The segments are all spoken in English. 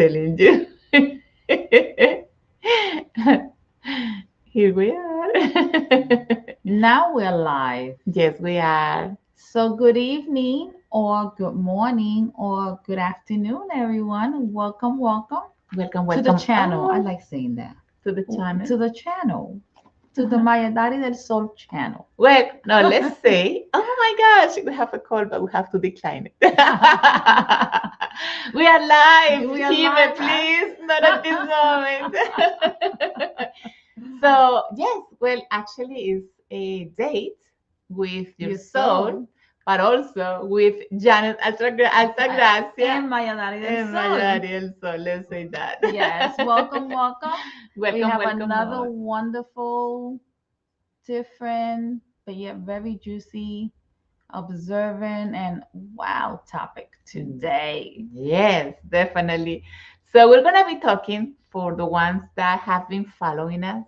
telling you. Here we are. Now we're live. Yes, we are. So, good evening, or good morning, or good afternoon, everyone. Welcome Welcome, to the welcome channel. I all like saying that. to the channel. To the channel, to the Uh-huh. Maya Dari del Sol channel. Well, now let's say, oh my gosh, we have a call, but we have to decline it. We are live. We are Hime, live, huh? please, not at this moment. So, yes, well, actually, it's a date with your Your soul, soul. but also with Janet Altagracia And Maya Dari del and Sol. Mayari So let's say that. Yes, welcome. We Welcome, have welcome another all. wonderful, different, but yet very juicy, observant, and wow topic today. Yes, definitely. So we're going to be talking for the ones that have been following us.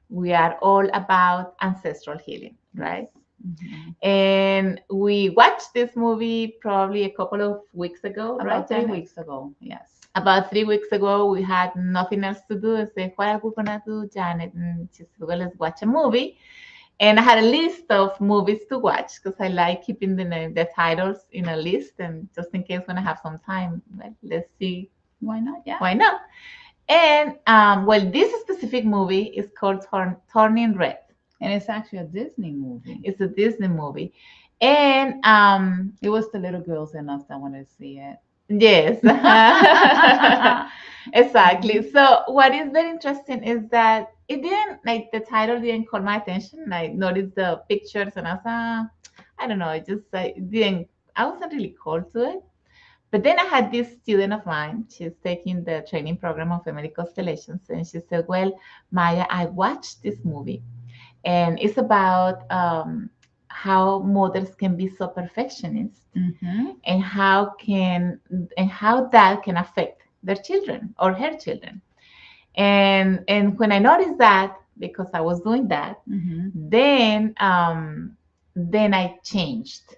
We are all about ancestral healing, Yes. right? Mhm. And we watched this movie probably a couple of weeks ago, right, About three Janet? weeks ago. Yes. About 3 weeks ago, we had nothing else to do. I said, what are we gonna do, Janet? And she said, well, let's watch a movie. And I had a list of movies to watch because I like keeping the titles in a list, and just in case when I have some time, well, let's see Why not? Yeah. why not. And well, this specific movie is called Turning Red. And it's actually a Disney movie. It's a Disney movie, and It was the little girls in us that wanted to see it. yes, exactly. Mhm. So what is very interesting is that it didn't like the title didn't call my attention. I noticed the pictures and I was I don't know, it just I didn't I wasn't really called to it. But then I had this student of mine, she's taking the training program of Emily Constellations, and she said, well, Maya, I watched this movie and it's about how mothers can be so perfectionist Mhm. and how that can affect their children or her children. And when I noticed that, because I was doing that, Mhm. then I changed,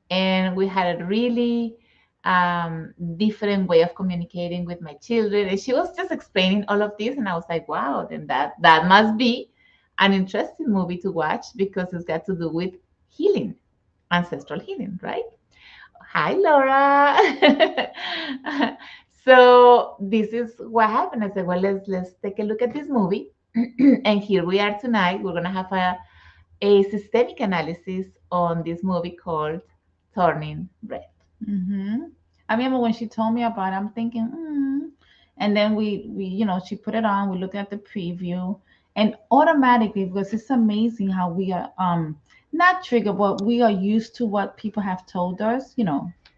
and we had a really different way of communicating with my children. And she was just explaining all of this, and I was like, wow, then that must be an interesting movie to watch because it's got to do with healing, ancestral healing, right? Hi, Laura. So this is what happened. I said, well, let's take a look at this movie. And here we are tonight. We're gonna have a systemic analysis on this movie called Turning Red. Mhm. I remember when she told me about it, I'm thinking, and then she put it on. We looked at the preview, and automatically, because it's amazing how we are not triggered, but we are used to what people have told us,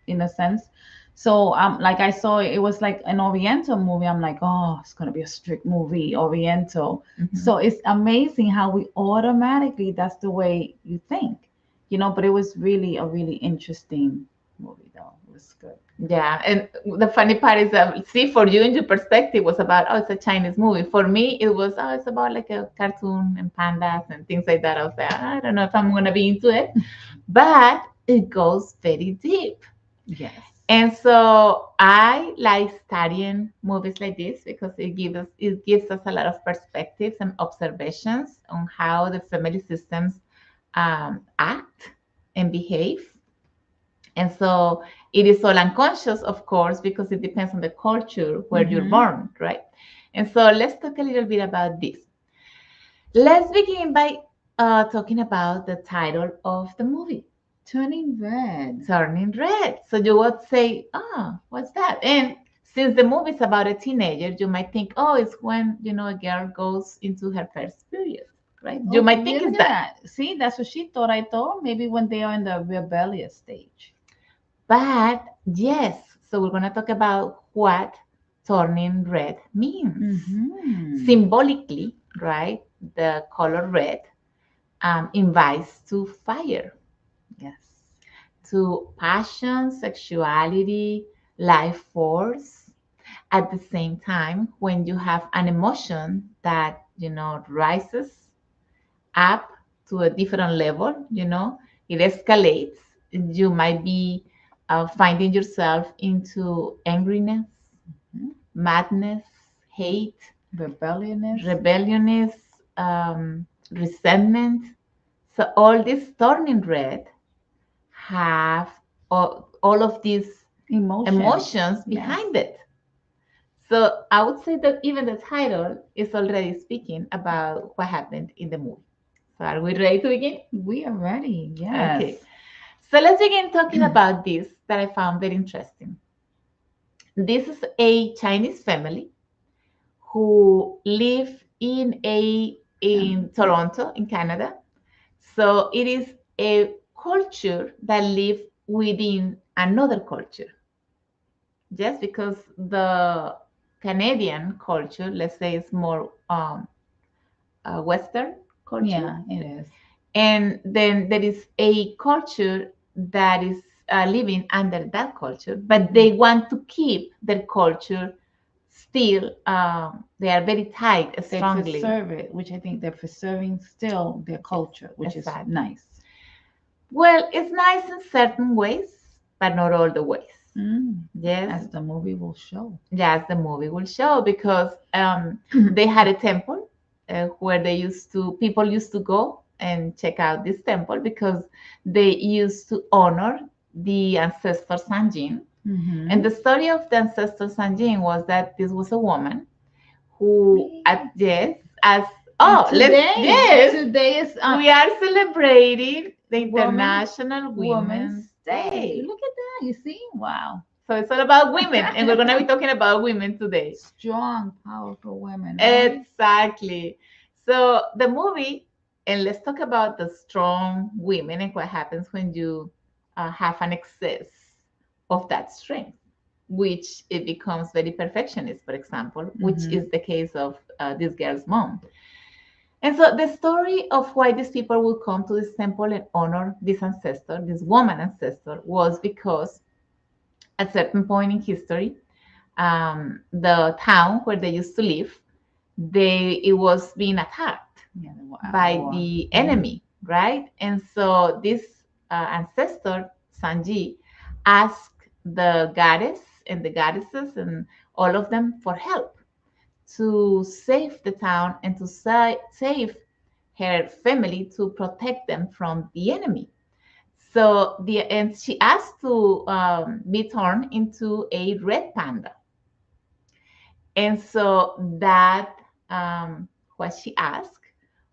in a sense. So like I saw it, it was like an Oriental movie. I'm like, oh, it's gonna be a strict movie, Oriental. Mhm. So it's amazing how we automatically that's the way you think, but it was really a really interesting movie though. It was good. Yeah, and the funny part is that, see, for you in your perspective was about, oh, it's a Chinese movie. For me, it was, oh, it's about like a cartoon and pandas and things like that. I was like, I don't know if I'm gonna be into it, but it goes very deep. Yes. And so I like studying movies like this because it gives us a lot of perspectives and observations on how the family systems act and behave. And so it is all unconscious, of course, because it depends on the culture where you're Mm-hmm. born, right? And so let's talk a little bit about this. Let's begin by talking about the title of the movie, Turning red. Turning Red. So you would say, what's that? And since the movie is about a teenager, you might think, oh, it's when, a girl goes into her first period, right? You Okay, might think yeah, it's look at that. that. See, that's what she thought. I thought maybe when they are in the rebellious stage. But yes, so we're going to talk about what turning red means. Mm-hmm. Symbolically, right? The color red invites to fire, Yes. to passion, sexuality, life force. At the same time, when you have an emotion that, rises up to a different level, it escalates. You might be finding yourself into angriness, madness, hate, Rebelliousness. rebelliousness, resentment. So all this turning red have all of these Emotion. emotions Yes. behind it. So I would say that even the title is already speaking about what happened in the movie. So are we ready to begin? We are ready. Okay. Yes. So let's begin talking about this that I found very interesting. This is a Chinese family who live in Toronto, in Canada. So it is a culture that live within another culture. Just because the Canadian culture, let's say, is more Western culture, Yeah, it is. and then there is a culture that is living under that culture, but they want to keep their culture still. They are very tight, They strongly. preserve it, which I think they're preserving still their Yes, culture, which is exactly. nice. Well, it's nice in certain ways, but not all the ways. Mm. Yes, As the movie will show. yes, the movie will show because they had a temple where people used to go and check out this temple because they used to honor the ancestor Sanjin. And Mm-hmm. the story of the ancestor Sanjin was that this was a woman who, at yes, as And oh, let's yes, today is we are celebrating the Woman International Women's Women's Day. Day. Look at that. You see? Wow. So it's all about women, and we're gonna be talking about women today. Strong, powerful women, right? Exactly. So the movie, and let's talk about the strong women and what happens when you have an excess of that strength, which it becomes very perfectionist, for example, which Mm-hmm. is the case of this girl's mom. And so the story of why these people would come to this temple and honor this ancestor, this woman ancestor, was because at certain point in history, the town where they used to live, it was being attacked Yeah, wow. by the enemy, right? And so this ancestor Sanji asked the goddess and the goddesses and all of them for help to save the town and to save her family, to protect them from the enemy. So and she asked to be turned into a red panda. And so that what she asked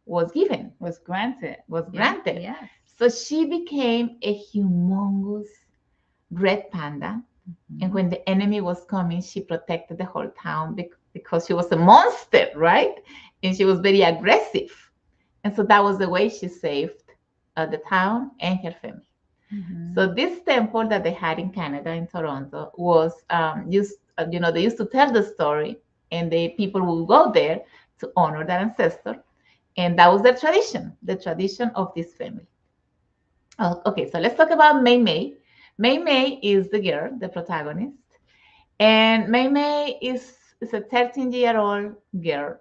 was given, Was granted. was Yeah, granted. yes. So she became a humongous red panda. And when the enemy was coming, she protected the whole town because she was a monster, right? And she was very aggressive. And so that was the way she saved the town and her family. Mm-hmm. So this temple that they had in Canada, in Toronto, was they used to tell the story, and the people would go there to honor their ancestor, and that was the tradition of this family. Oh, okay, so let's talk about Mei Mei. Mei Mei is the girl, the protagonist, and Mei Mei is a 13-year-old girl.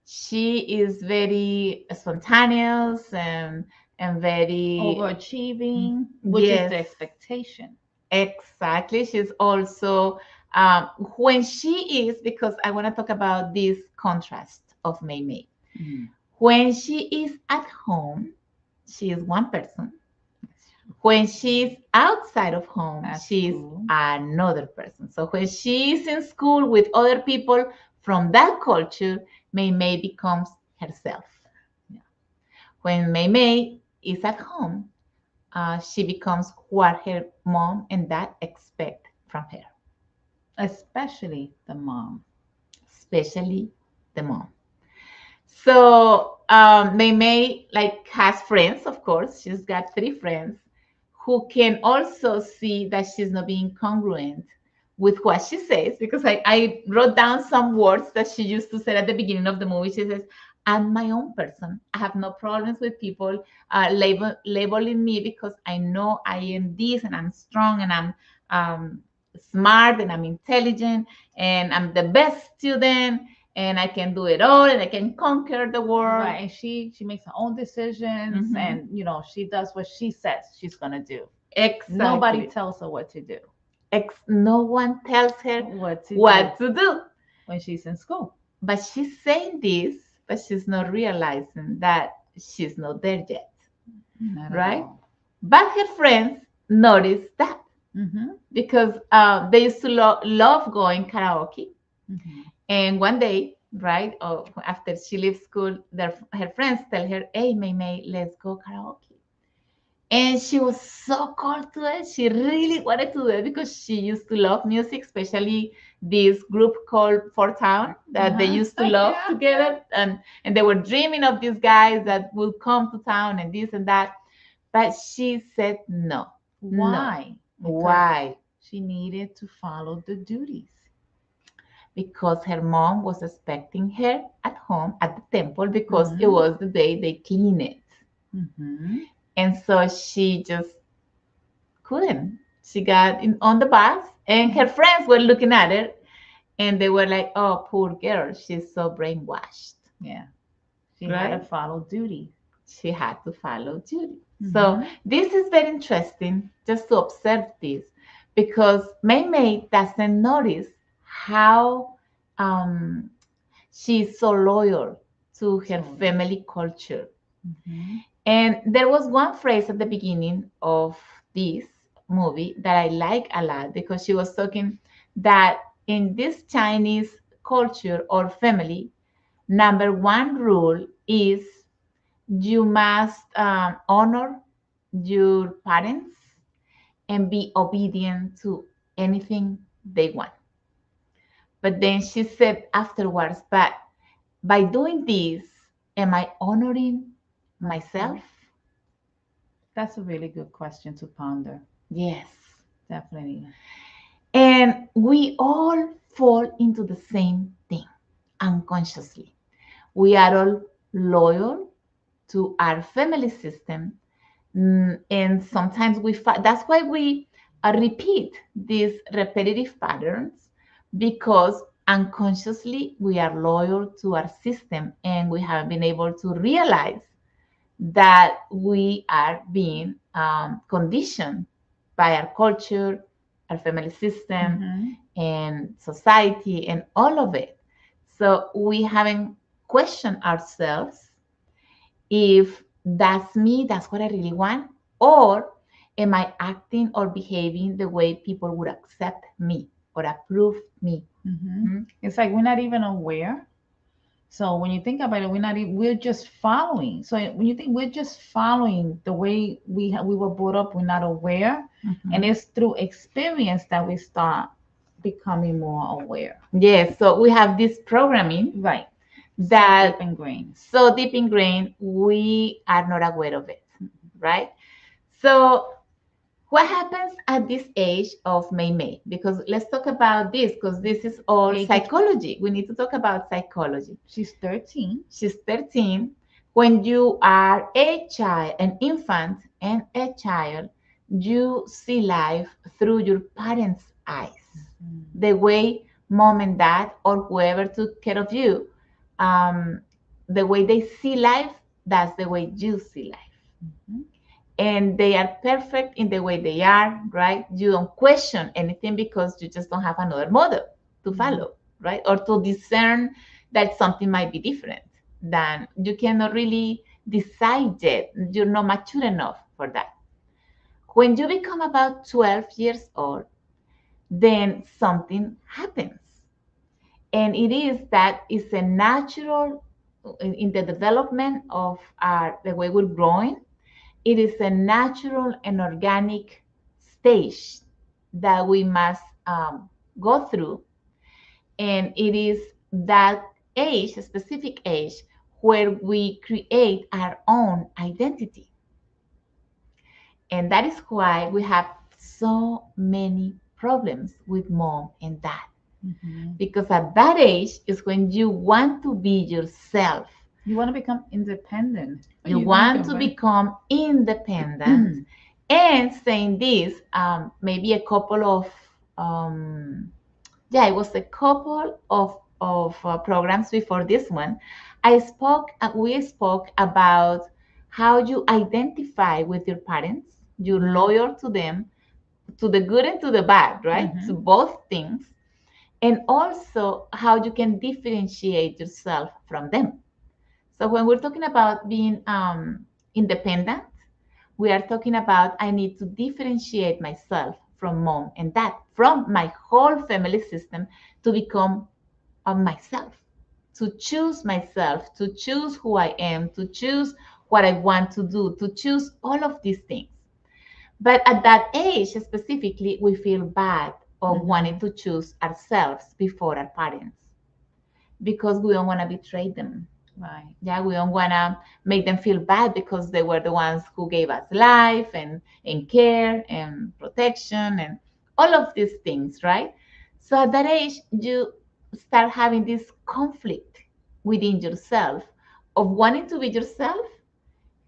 She is very spontaneous and very Overachieving, which is yes. the expectation. Exactly. She's also, when she is, because I want to talk about this contrast of Mei Mei. Mm. When she is at home, she is one person. When she's outside of home, At she's school. another person. So when she's in school with other people from that culture, Mei Mei becomes herself. Yeah. When Mei Mei is at home, she becomes what her mom and dad expect from her, Especially the mom. especially the mom. So Mei Mei like has friends, of course. She's got three friends who can also see that she's not being congruent with what she says. Because I wrote down some words that she used to say at the beginning of the movie. She says, "I'm my own person. I have no problems with people labeling me because I know I am this and I'm strong and I'm smart and I'm intelligent and I'm the best student and I can do it all and I can conquer the world." Right. And she makes her own decisions, and she does what she says she's gonna do. Exactly. Nobody tells her what to do. No one tells her What to do what to do. when she's in school? But she's saying this, but she's not realizing that she's not there yet, Not at right? all. But her friends notice that Mm-hmm. because they used to love going karaoke. Mm-hmm. And one day, right, after she leaves school, her friends tell her, "Hey, May May, let's go karaoke." And she was so called to it. She really wanted to do it because she used to love music, especially this group called Four Town that they Uh-huh. used to love Yeah. together. And they were dreaming of these guys that will come to town and this and that. But she said no, no. Why? Because Why? she needed to follow the duties. Because her mom was expecting her at home at the temple because it Mm-hmm. was the day they clean it. Mm-hmm. And so she just couldn't. She got on the bus, and her friends were looking at her, and they were like, "Oh, poor girl, she's so brainwashed." Yeah. She had to Right? follow duty. She had to follow duty. So Mm-hmm. this is very interesting just to observe this because Mei Mei doesn't notice how um, she's so loyal to her So, family culture. mm-hmm. And there was one phrase at the beginning of this movie that I like a lot because she was talking that in this Chinese culture or family, number one rule is you must honor your parents and be obedient to anything they want. But then she said afterwards, but by doing this, am I honoring myself? Myself. That's a really good question to ponder. Yes. Definitely. And we all fall into the same thing unconsciously. We are all loyal to our family system. And sometimes that's why we repeat these repetitive patterns because unconsciously we are loyal to our system and we haven't been able to realize that we are being conditioned by our culture, our family system, Mm-hmm. and society, and all of it. So we haven't questioned ourselves if that's me, that's what I really want, or am I acting or behaving the way people would accept me or approve me? Mm-hmm. Mhm. It's like we're not even aware. So when you think about it, we're just following. So when you think we're just following the way we were brought up, we're not aware, and Mhm. it's through experience that we start becoming more aware. Yes, so we have this programming Right. So that deep ingrained. so deep ingrained we are not aware of it, right? So what happens at this age of May May? Because let's talk about this because this is all Age of, psychology. We need to talk about psychology. she's 13. She's 13. When you are a child, an infant and a child, you see life through your parents' eyes. Mm-hmm. The way mom and dad or whoever took care of you, um, the way they see life, that's the way you see life. Mm-hmm. And they are perfect in the way they are, right? You don't question anything because you just don't have another model to Mm-hmm. follow, right? Or to discern that something might be different. Than you cannot really decide yet. You're not mature enough for that. When you become about 12 years old, then something happens. And it is that it's a natural in the development of the way we're growing. It is a natural and organic stage that we must go through. And it is that age, a specific age, where we create our own identity. And that is why we have so many problems with mom and dad. Mm-hmm. Because at that age is when you want to be yourself. You want to become independent. You You think want of to it. become independent. And saying this, maybe a couple of, yeah, it was a couple of programs before this one. We spoke about how you identify with your parents, you're loyal to them, to the good and to the bad, right? To Mm-hmm. both things, and also how you can differentiate yourself from them. So when we're talking about being independent, we are talking about I need to differentiate myself from mom and dad, from my whole family system, to become of myself, to choose myself, to choose who I am, to choose what I want to do, to choose all of these things. But at that age specifically, we feel bad of wanting Mm-hmm. to choose ourselves before our parents because we don't want to betray them. Right. Yeah, we don't want to make them feel bad because they were the ones who gave us life and care and protection and all of these things, right? So at that age, you start having this conflict within yourself of wanting to be yourself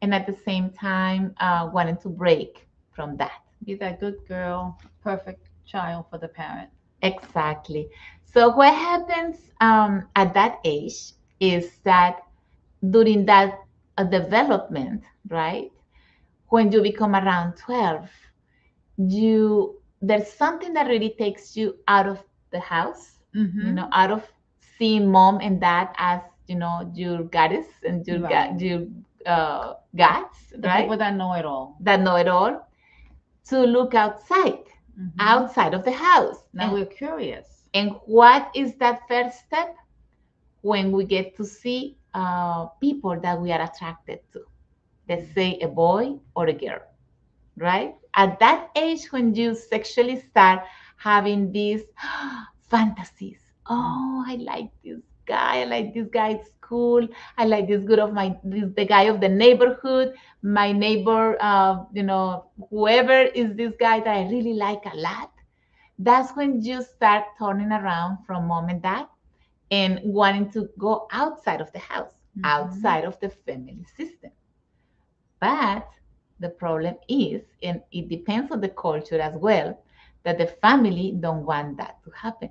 and at the same time wanting to break from that. Be that good girl, perfect child for the parent. Exactly. So what happens at that age is that during that development, right? When you become around 12, you there's something that really takes you out of the house, Mm-hmm. out of seeing mom and dad as, your goddess and Right. your gods, The right? people that know it all. That know it all, to look Mm-hmm. outside of the house. Now we're curious. And what is that first step? When we get to see people that we are attracted to, let's say a boy or a girl, right? At that age, when you sexually start having these fantasies, oh, I like this guy, I like this guy, it's cool. I like the guy of the neighborhood, my neighbor, whoever is this guy that I really like a lot. That's when you start turning around from mom and dad and wanting to go outside of the house, Mm-hmm. outside of the family system. But the problem is, and it depends on the culture as well, that the family don't want that to happen.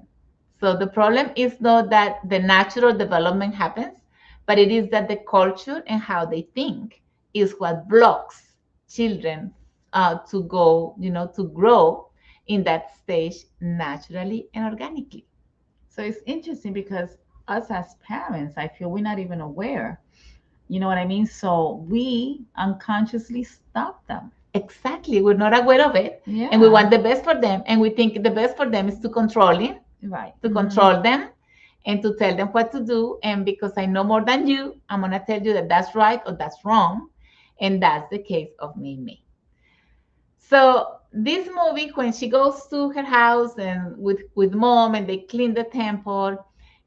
So the problem is not that the natural development happens, but it is that the culture and how they think is what blocks children to go, to grow in that stage naturally and organically. So it's interesting because us as parents, I feel we're not even aware. You know what I mean? So we unconsciously stop them. Exactly. We're not aware of it. And we Yeah. want the best for them. And we think the best for them is to control it, Right. to Mm-hmm. control them, and to tell them what to do. And because I know more than you, I'm going to tell you that that's right or that's wrong. And that's the case of Mei. So this movie, when she goes to her house and with mom and they clean the temple,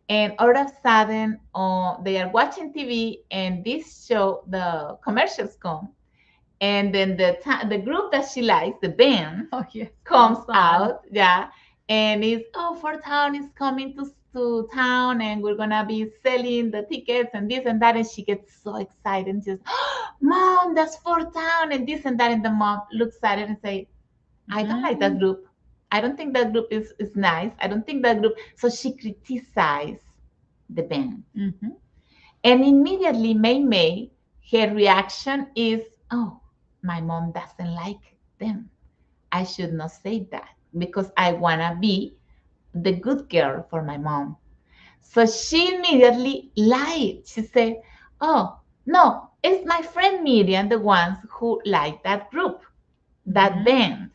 and all of a sudden they are watching TV and this show, the commercials come, and then the group that she likes, the band, Oh yes, comes comes on. out, yeah, and it's for town is coming to town, and we're gonna be selling the tickets and this and that, and she gets so excited and just, mom, that's for town and this and that, and the mom looks at it and say, I don't like that Mm-hmm. group. I don't think that group is nice. I don't think that group. So she criticized the band, Mm-hmm. and immediately Mei, her reaction is, oh, my mom doesn't like them. I should not say that because I want to be the good girl for my mom. So she immediately lied. She said, oh, no, it's my friend Miriam, the ones who like that group, that Mm-hmm. band.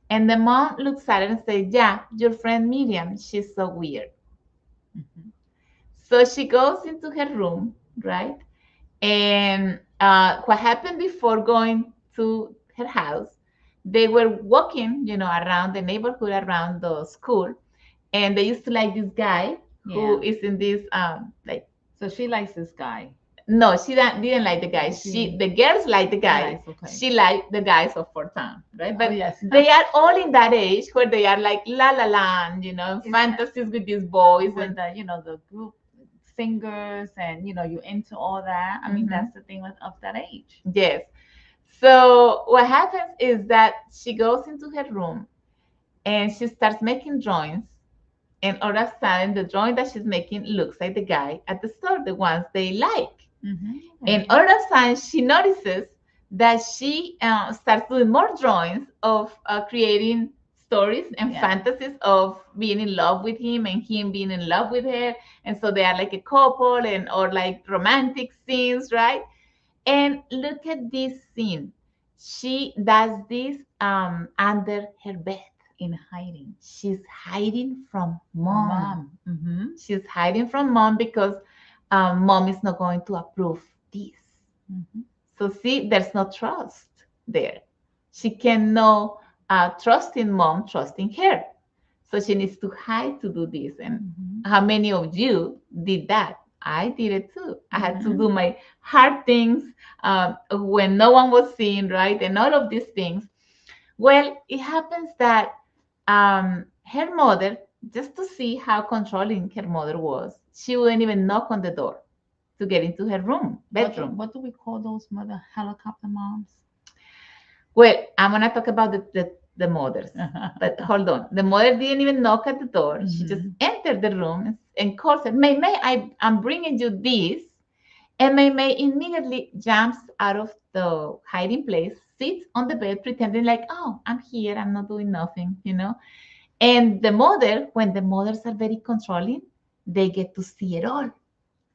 And the mom looks at her and says, yeah, your friend Miriam, she's so weird. Mm-hmm. So she goes into her room, right? And what happened before going to her house, they were walking, around the neighborhood, around the school, and they used to like this guy who Yeah. is in this like. So she likes this guy. No, she didn't like the guy. The girls like the guys. Nice. Okay. She liked the guys of Fort Town, right? Oh But yes. they are all in that age where they are like la la land, Is that fantasies with these boys with and. the group singers and you into all that? I mean, Mhm. that's the thing of that age. Yes. So what happens is that she goes into her room and she starts making drawings. And all of a sudden, the drawing that she's making looks like the guy at the store, the ones they like. Mm-hmm. And all of a sudden, she notices that she starts doing more drawings of creating stories and Yeah. fantasies of being in love with him and him being in love with her. And so they are like a couple and or like romantic scenes, right? And look at this scene. She does this under her bed. In hiding. She's hiding from From mom. mom. Mm-hmm. She's hiding from mom because mom is not going to approve this. Mm-hmm. So see, there's no trust there. She cannot trust in mom, trusting her. So she needs to hide to do this. And Mm-hmm. how many of you did that? I did it too. I had to Mhm. do my hard things when no one was seeing, right? And all of these things. Well, it happens that her mother, just to see how controlling her mother was, she wouldn't even knock on the door to get into her room, bedroom. What do we call those mother helicopter moms? Well, I'm gonna talk about the mothers, but hold on. The mother didn't even knock at the door. She just Mhm. entered the room and calls her, May, I'm bringing you this. And May immediately jumps out of the hiding place, sits on the bed, pretending like, oh, I'm here, I'm not doing nothing, you know. And the mother, when the mothers are very controlling, they get to see it all.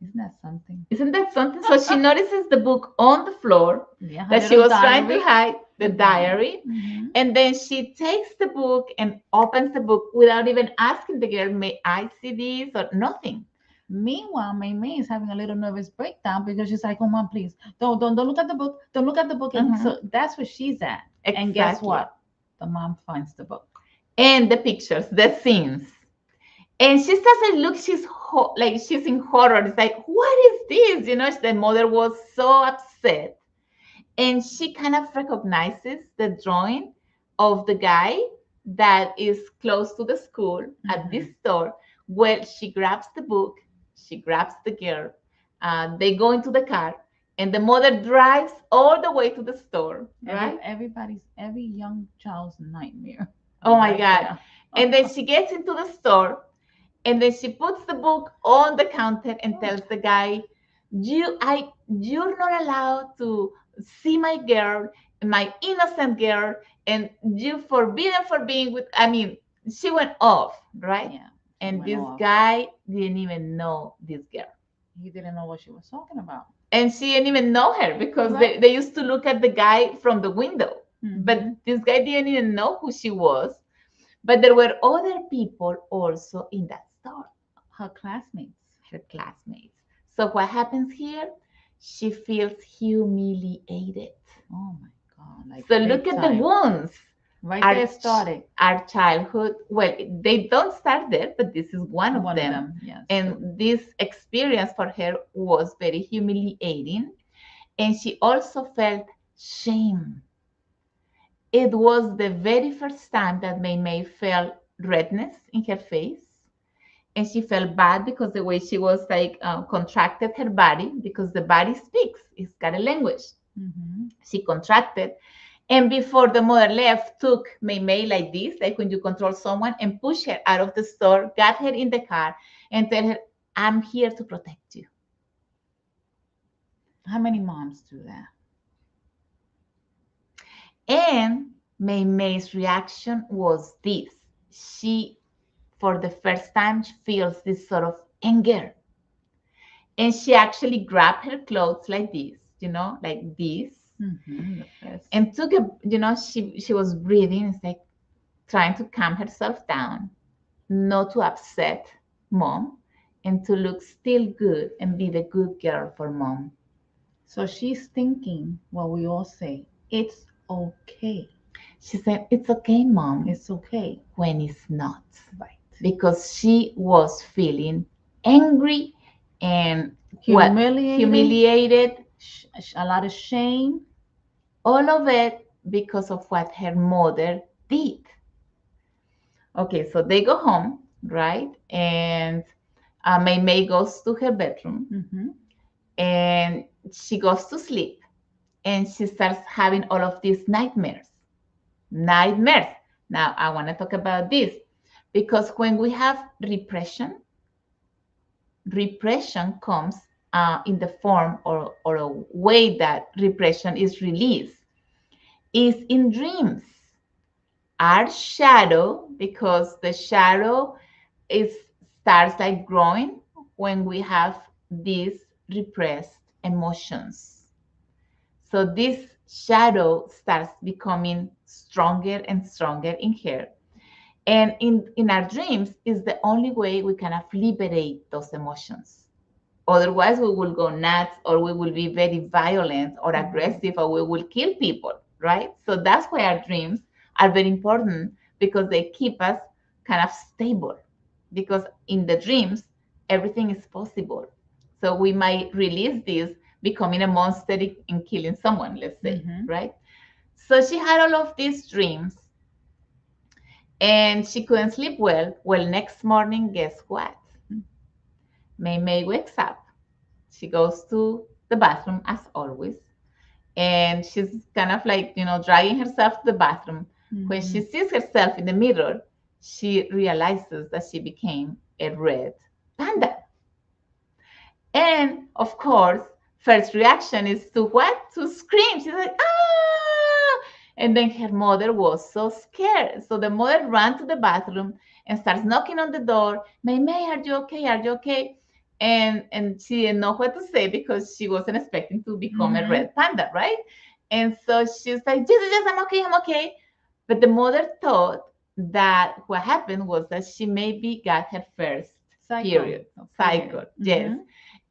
Isn't that something? Isn't that something? So she notices the book on the floor Yeah, her that she little was trying to diary. hide, the The diary. diary. Mhm. And then she takes the book and opens the book without even asking the girl, may I see this or nothing. Meanwhile, May is having a little nervous breakdown because she's like, "Oh, mom, please don't look at the book. Don't look at the book." And Mhm. so that's where she's at. And guess Exactly. what? The mom finds the book. And the pictures, the scenes. And she doesn't look, like she's in horror. It's like, what is this? You know, the mother was so upset. And she kind of recognizes the drawing of the guy that is close to the school at this store. Well, she grabs the book, she grabs the girl, they go into the car, and the mother drives all the way to the store, right? Every young child's nightmare. Oh my Right God. there. And then she gets into the store, and then she puts the book on the counter and tells the guy, you're not allowed to see my girl, my innocent girl, and you forbidden for being with, I mean, she went off, right? Yeah. She And went this off. guy didn't even know this girl. He didn't know what she was talking about. And she didn't even know her because Right. they used to look at the guy from the window. But Mhm. this guy didn't even know who she was. But there were other people also in that store, Her classmates. her classmates. So what happens here? She feels humiliated. Oh my God. Like So big look at the time. wounds. Right Our, there started. our childhood, well, they don't start there, but this is one of One them. of them. Yes. And this experience for her was very humiliating. And she also felt shame. It was the very first time that May felt redness in her face, and she felt bad because the way she was like contracted her body, because the body speaks, it's got a language. Mhm. She contracted, and before the mother left, took May like this, like when you control someone, and push her out of the store, got her in the car, and tell her, "I'm here to protect you." How many moms do that? And May's reaction was this: she, for the first time, feels this sort of anger. And she actually grabbed her clothes like this, like this, Mm-hmm. The first. and took a, she was breathing. It's like trying to calm herself down, not to upset mom, and to look still good and be the good girl for mom. So she's thinking what we all say. It's okay. She said, "It's okay, mom," It's okay. when it's not, Right. because she was feeling angry and what? Humiliated. Humiliated, A lot of shame. all of it because of what her mother did. Okay, so they go home, right? And May goes to her bedroom Mm-hmm. and she goes to sleep and she starts having all of these nightmares. Nightmares. Now, I want to talk about this because when we have repression, repression comes in the form or a way that repression is released is in dreams. Our shadow, because the shadow is starts like growing when we have these repressed emotions. So this shadow starts becoming stronger and stronger in her. And in our dreams is the only way we kind of liberate those emotions. Otherwise, we will go nuts, or we will be very violent or aggressive, or we will kill people, right? So that's why our dreams are very important, because they keep us kind of stable. Because in the dreams, everything is possible. So we might release this, becoming a monster and killing someone, let's say, right? So she had all of these dreams and she couldn't sleep well. Well, next morning, guess what? Mei Mei wakes up. She goes to the bathroom as always, and she's kind of like, dragging herself to the bathroom. When she sees herself in the mirror, she realizes that she became a red panda. And of course, first reaction is to what? To scream. She's like, ah! And then her mother was so scared. So the mother ran to the bathroom and starts knocking on the door. Mei Mei, are you okay? Are you okay? And she didn't know what to say because she wasn't expecting to become a red panda, right? And so she's like, yes, yes, I'm okay, I'm okay. But the mother thought that what happened was that she maybe got her first period. Cycle. Yes.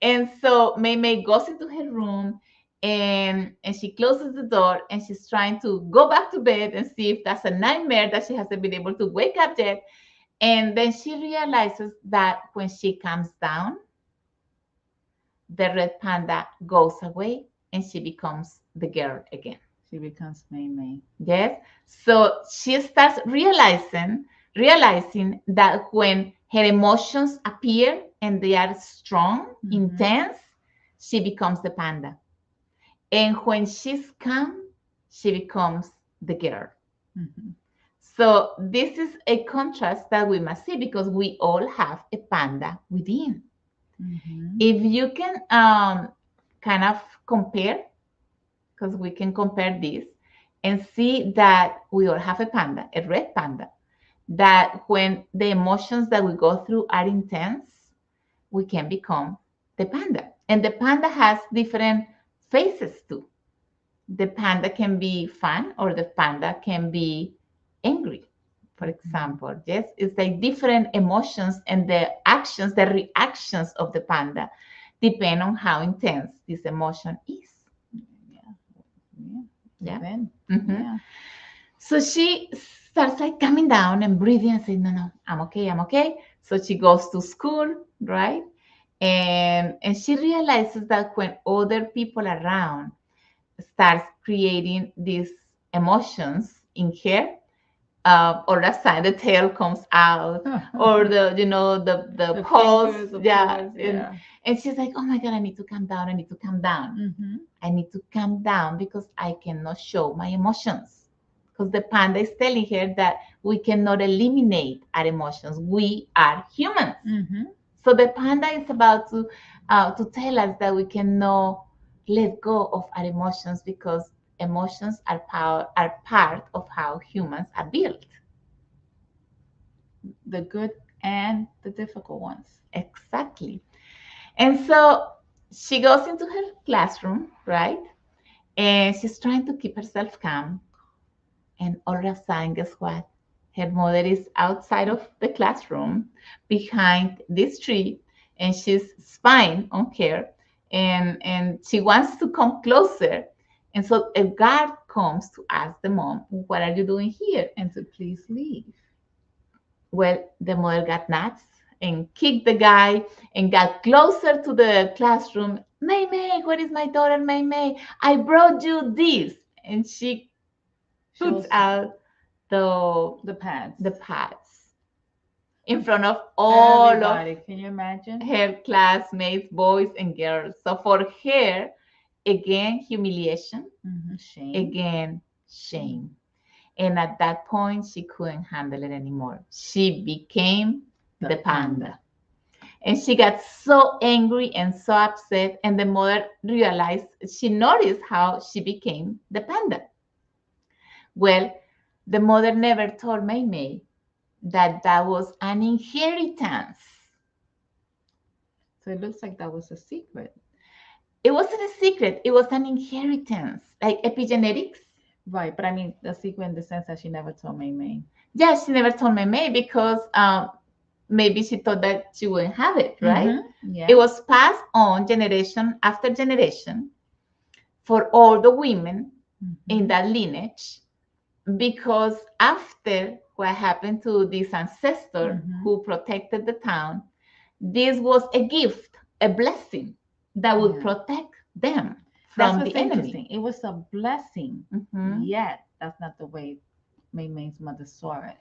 And so Mei Mei goes into her room and she closes the door and she's trying to go back to bed and see if that's a nightmare that she hasn't been able to wake up yet. And then she realizes that when she calms down, the red panda goes away and she becomes the girl again. She becomes Mei Mei. Yes. So she starts realizing that when her emotions appear and they are strong, intense, she becomes the panda. And when she's calm, she becomes the girl. So this is a contrast that we must see, because we all have a panda within. If you can kind of compare, because we can compare this and see that we all have a panda, a red panda, that when the emotions that we go through are intense, we can become the panda. And the panda has different faces too. The panda can be fun, or the panda can be angry, for example. Yes, it's like different emotions, and the actions, the reactions of the panda depend on how intense this emotion is. Yeah. So she starts like coming down and breathing and saying, no, I'm okay, I'm okay. So she goes to school, right? And she realizes that when other people around starts creating these emotions in her, or that sign, the tail comes out, or the pulse, and she's like, oh my God, I need to calm down. I need to calm down. I need to calm down because I cannot show my emotions. Because the panda is telling her that we cannot eliminate our emotions. We are humans. So the panda is about to tell us that we cannot let go of our emotions, because emotions are part of how humans are built. The good and the difficult ones. Exactly. And so she goes into her classroom, right? And she's trying to keep herself calm. And all of a sudden, guess what? Her mother is outside of the classroom behind this tree, and she's spying on her. And she wants to come closer. And so a guard comes to ask the mom, what are you doing here? And to please leave. Well, the mother got nuts and kicked the guy and got closer to the classroom. Mei Mei, where is my daughter, Mei Mei? I brought you this. And she puts out the pads in front of all everybody. of Can you imagine? Her classmates, boys and girls. So for her, again, humiliation, shame. Again, shame. And at that point, she couldn't handle it anymore. She became the panda. And she got so angry and so upset. And the mother realized, she noticed how she became the panda. Well, the mother never told Mei Mei that that was an inheritance. So it looks like that was a secret. It wasn't a secret, it was an inheritance, like epigenetics. Right, but I mean the secret in the sense that she never told Mei Mei. Yeah, she never told Mei Mei because maybe she thought that she wouldn't have it, right? Yeah. It was passed on generation after generation for all the women in that lineage, because after what happened to this ancestor who protected the town, this was a gift, a blessing that would protect them from the enemy. Interesting. It was a blessing, yet that's not the way Mei Mei's mother saw it.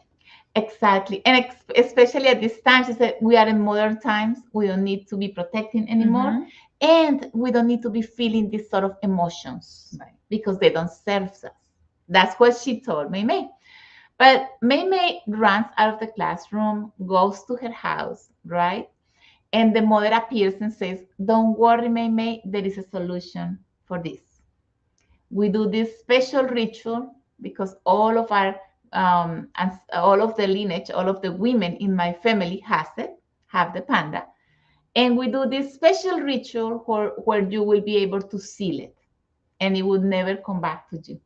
Exactly. And especially at this time, she said, we are in modern times. We don't need to be protecting anymore. And we don't need to be feeling these sort of emotions, Right, because they don't serve us. That's what she told Mei Mei. But Mei Mei runs out of the classroom, goes to her house, right? And the mother appears and says, don't worry, Mei Mei, there is a solution for this. We do this special ritual because all of our and all of the lineage, all of the women in my family have the panda. And we do this special ritual where you will be able to seal it and it would never come back to you.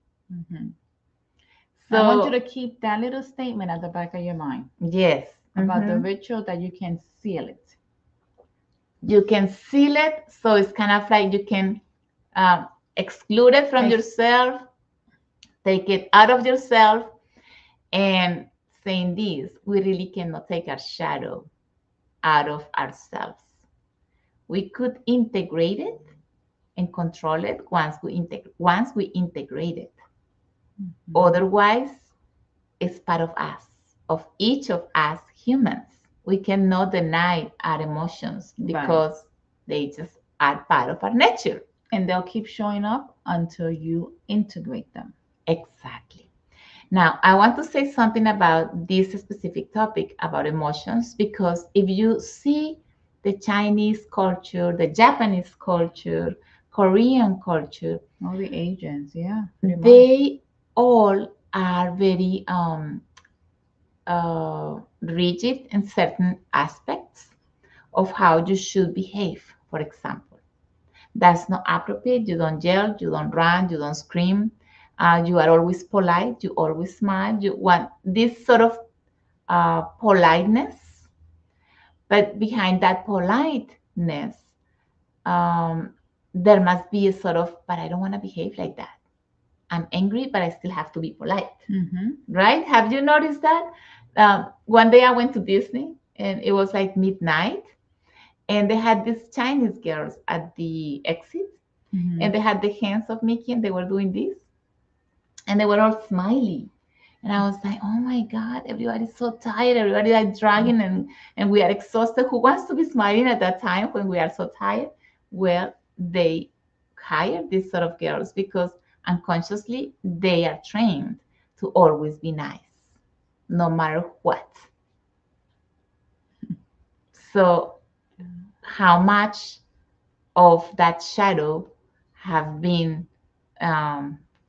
So I want you to keep that little statement at the back of your mind. Yes. About the ritual, that you can seal it. You can seal it, so it's kind of like you can exclude it from yourself, take it out of yourself, and saying this, we really cannot take our shadow out of ourselves. We could integrate it and control it once we integrate it. Otherwise, it's part of us, of each of us humans. We cannot deny our emotions because they just are part of our nature. And they'll keep showing up until you integrate them. Exactly. Now, I want to say something about this specific topic about emotions, because if you see the Chinese culture, the Japanese culture, Korean culture, all the Asians, they all are very rigid in certain aspects of how you should behave. For example, that's not appropriate. You don't yell, you don't run, you don't scream. You are always polite, you always smile. You want this sort of politeness, but behind that politeness, there must be a sort of, but I don't want to behave like that. I'm angry, but I still have to be polite, right? Have you noticed that? One day I went to Disney and it was like midnight, and they had these Chinese girls at the exit, and they had the hands of Mickey and they were doing this, and they were all smiley. And I was like, oh my God, everybody's so tired. Everybody is dragging and we are exhausted. Who wants to be smiling at that time when we are so tired? Well, they hired these sort of girls because unconsciously they are trained to always be nice, no matter what. So how much of that shadow have been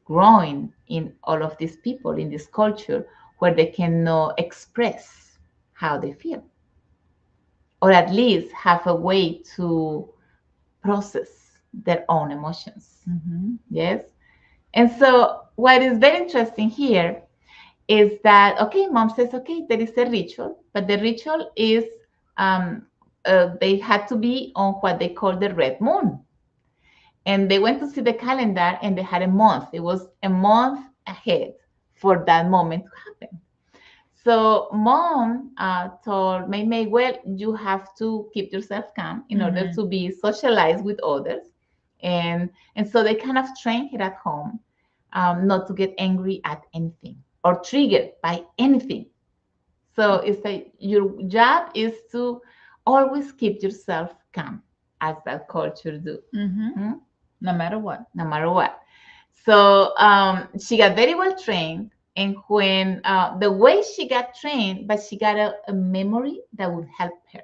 growing in all of these people in this culture, where they cannot express how they feel, or at least have a way to process their own emotions. Yes. And so what is very interesting here is that, okay, mom says, okay, there is a ritual, but the ritual is they had to be on what they call the red moon. And they went to see the calendar and they had a month. It was a month ahead for that moment to happen. So mom told Mei Mei, well, you have to keep yourself calm in order to be socialized with others. And so they kind of trained her at home not to get angry at anything or triggered by anything. So it's like your job is to always keep yourself calm, as that culture do. No matter what. No matter what. So she got very well trained. And when the way she got trained, but she got a memory that would help her.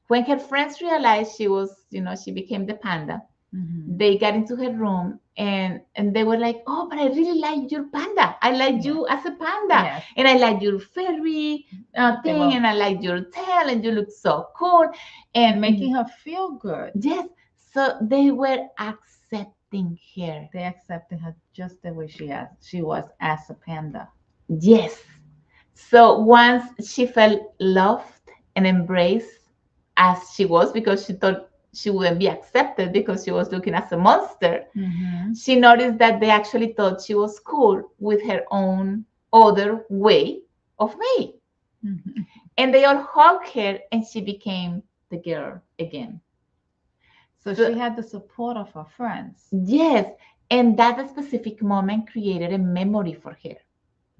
When her friends realized she was, she became the panda, Mhm. they got into her room and they were like, "Oh, but I really like your panda. I like Yeah. you as a panda, Yes. and I like your furry They thing, were and I like your tail, and you look so cool." making And her feel good. yes, so they were accepting her. They accepted her just the way she was as a panda. Yes. So once she felt loved and embraced as she was, because she thought she wouldn't be accepted because she was looking as a monster, Mm-hmm. she noticed that they actually thought she was cool with her own other way of me. Mm-hmm. And they all hugged her and she became the girl again. So So, she had the support of her friends. yes, and that specific moment created a memory for her.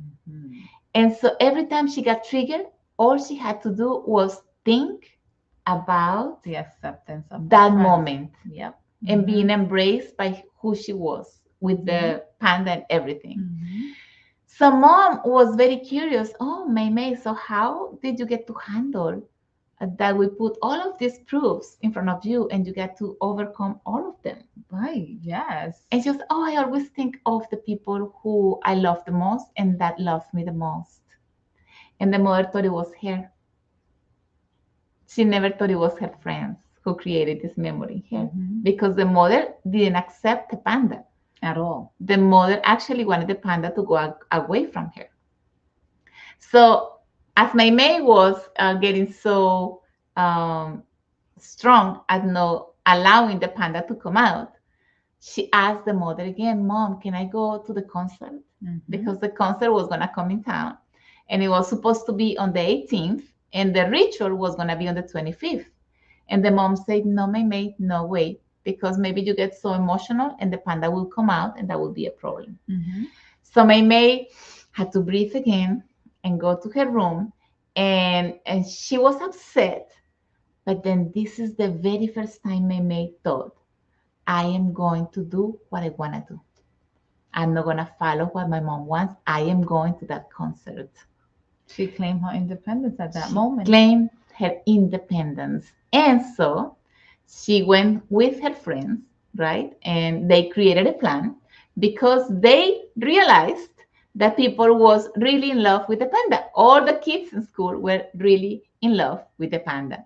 Mm-hmm. And so every time she got triggered, all she had to do was think about The acceptance of her that friends. moment Yep. and being Mm-hmm. embraced by who she was with Mm-hmm. the panda and everything. Mm-hmm. So mom was very curious. Oh, May, so how did you get to handle that we put all of these proofs in front of you and you get to overcome all of them? Right. Yes. And she was, oh, I always think of the people who I love the most and that love me the most. And the mother thought it was her. She never thought it was her friends who created this memory here Mm-hmm. because the mother didn't accept the panda. At all. The mother actually wanted the panda to go away from her. So as my May was getting so um, strong at not allowing the panda to come out, she asked the mother again, Mom, can I go to the concert? Mm-hmm. Because the concert was going to come in town and it was supposed to be on the 18th and the ritual was going to be on the 25th. And the mom said, no, May, no way, because maybe you get so emotional and the panda will come out and that will be a problem. Mm-hmm. So May had to breathe again and go to her room and she was upset. But then this is the very first time May thought, I am going to do what I want to do. I'm not going to follow what my mom wants. I am going to that concert. She claimed her independence at that She moment. claimed her independence. And so she went with her friends, right? And they created a plan because they realized that people was really in love with the panda. All the kids in school were really in love with the panda.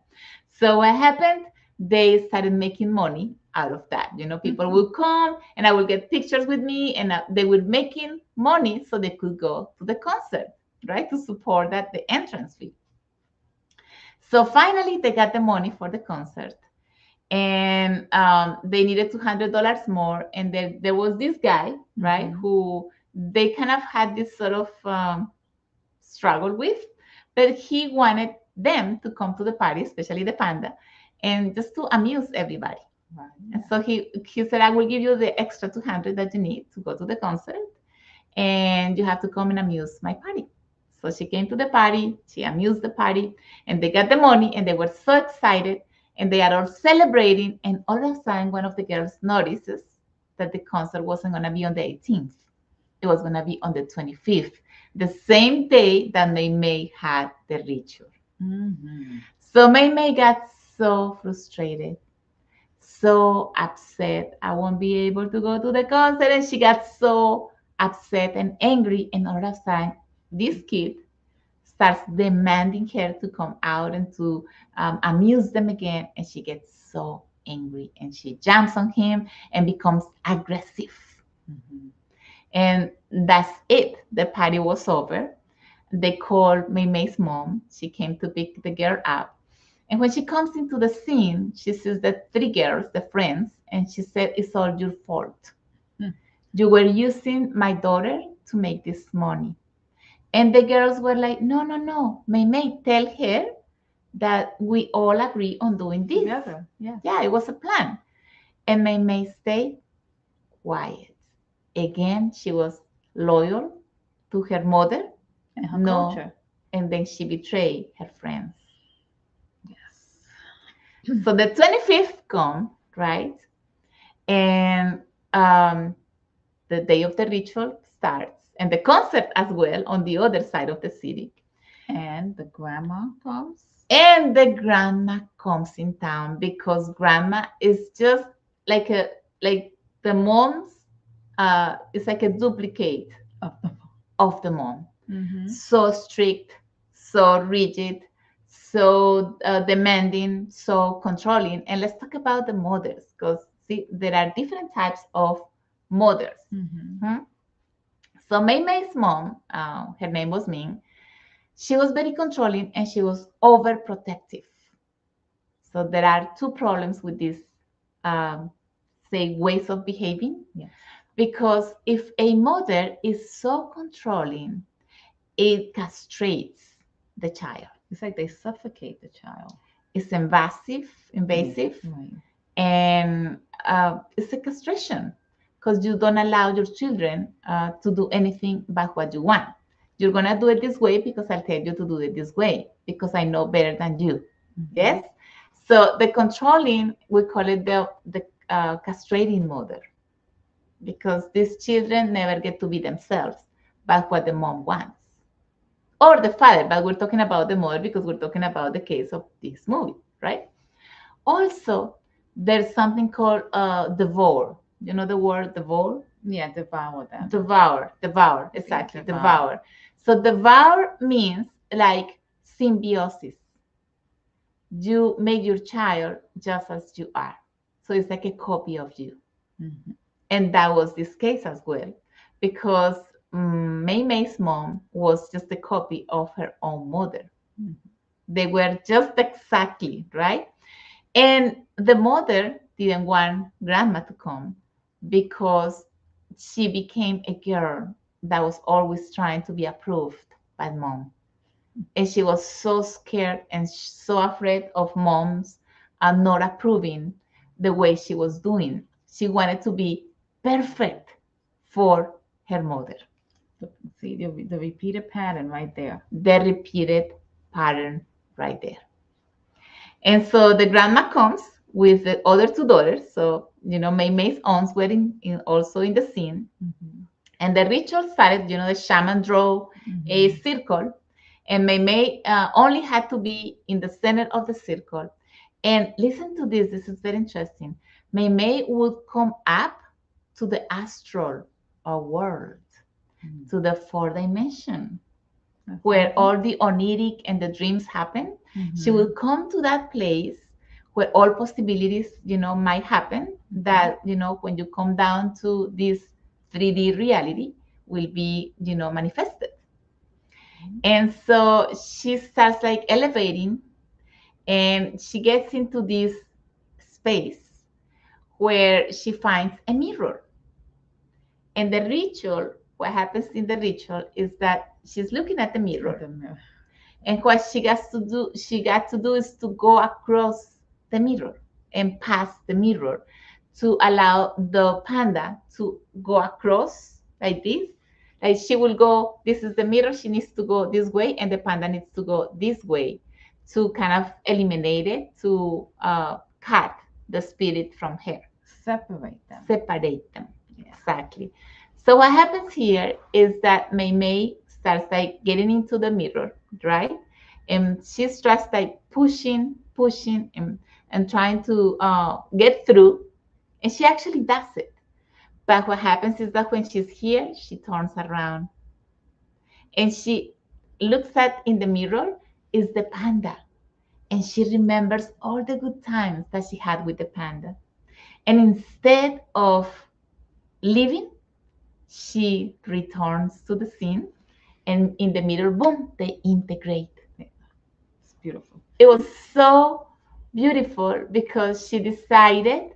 So what happened? They started making money out of that. People Mhm. would come and I would get pictures with me and they were making money so they could go to the concert, right? To support that the entrance fee. So finally they got the money for the concert and they needed $200 more. And there was this guy, right, Mhm. who they kind of had this sort of struggle with, but he wanted them to come to the party, especially the panda, and just to amuse everybody. Right. And so he said, I will give you the extra 200 that you need to go to the concert, and you have to come and amuse my party. So she came to the party, she amused the party, and they got the money, and they were so excited, and they are all celebrating. And all of a sudden, one of the girls notices that the concert wasn't going to be on the 18th, it was going to be on the 25th, the same day that May had the ritual. Mm-hmm. So May got so frustrated, so upset. I won't be able to go to the concert. And she got so upset and angry. And all of a sudden, this kid starts demanding her to come out and to amuse them again. And she gets so angry and she jumps on him and becomes aggressive. Mm-hmm. And that's it. The party was over. They called May's mom. She came to pick the girl up. And when she comes into the scene, she sees the three girls, the friends, and she said, it's all your fault. Hmm. You were using my daughter to make this money. And the girls were like, no, no, no. May, tell her that we all agree on doing this. Together. Yeah. Yeah, it was a plan. And May stayed quiet. Again, she was loyal to her mother. And her No. culture. And then she betrayed her friends. Yes. So the 25th come, right? And the day of the ritual starts, and the concert as well on the other side of the city. And the grandma comes. And the grandma comes in town because grandma is just like a like the mom's it's like a duplicate Of the of the mom. mm-hmm. So strict, so rigid, so demanding, so controlling. And let's talk about the mothers, because see, there are different types of mothers. Mm-hmm. Hmm? So Mei Mei's mom, her name was Ming, she was very controlling and she was overprotective. So there are two problems with this, um, say, ways of behaving. Yes. Because if a mother is so controlling, it castrates the child. It's like they suffocate the child. It's invasive, Right. and it's a castration because you don't allow your children to do anything but what you want. You're gonna do it this way because I'll tell you to do it this way because I know better than you. Mm-hmm. Yes. So the controlling, we call it the castrating mother, because these children never get to be themselves, but what the mom wants. Or the father, but we're talking about the mother because we're talking about the case of this movie, right? Also, there's something called devour. You know the word devour? Yeah, devour them. Devour, exactly, devour. So devour means like symbiosis. You make your child just as you are. So it's like a copy of you. Mm-hmm. And that was this case as well, because Mei Mei's mom was just a copy of her own mother. Mm-hmm. They were just exactly, right? And the mother didn't want grandma to come because she became a girl that was always trying to be approved by mom. And she was so scared and so afraid of moms not approving the way she was doing. She wanted to be perfect for her mother. See the repeated pattern right there. The repeated pattern right there. And so the grandma comes with the other two daughters. So, Mei Mei's aunts were also in the scene. Mm-hmm. And the ritual started, the shaman drew a circle. And Mei Mei only had to be in the center of the circle. And listen to this, this is very interesting. Mei Mei would come up to the astral world, to the fourth dimension, where all the oniric and the dreams happen. She will come to that place where all possibilities, might happen. That, when you come down to this 3D reality, will be, manifested. And so she starts like elevating, and she gets into this space where she finds a mirror. And the ritual, what happens in the ritual is that she's looking at the mirror. And what she got to do is to go across the mirror and pass the mirror to allow the panda to go across like this. Like she will go, this is the mirror, she needs to go this way, and the panda needs to go this way to kind of eliminate it, to cut the spirit from her. Separate them. Exactly. So what happens here is that Mei Mei starts like getting into the mirror, right? And she starts like pushing, and trying to get through. And she actually does it. But what happens is that when she's here, she turns around and she looks at in the mirror is the panda. And she remembers all the good times that she had with the panda. And instead of leaving, she returns to the scene, and in the mirror, boom, they integrate. It's beautiful. It was so beautiful because she decided